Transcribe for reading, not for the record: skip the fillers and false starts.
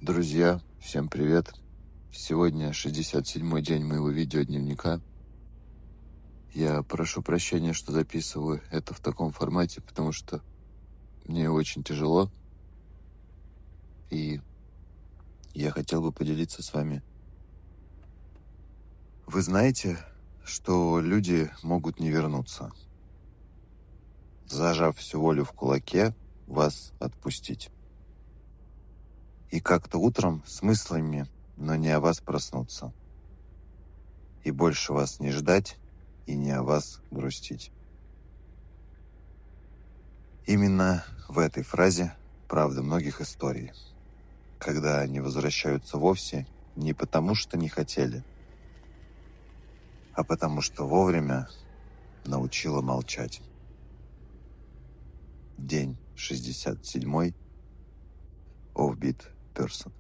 Друзья, всем привет! Сегодня 67-й день моего видеодневника. Я прошу прощения, что записываю это в таком формате, потому что мне очень тяжело. И я хотел бы поделиться с вами. Вы знаете, что люди могут не вернуться, зажав всю волю в кулаке, вас отпустить. И как-то утром с мыслями, но не о вас проснуться. И больше вас не ждать, и не о вас грустить. Именно в этой фразе правда многих историй, когда они возвращаются вовсе не потому, что не хотели, а потому что вовремя научила молчать. День 67-й. Offbeat Person.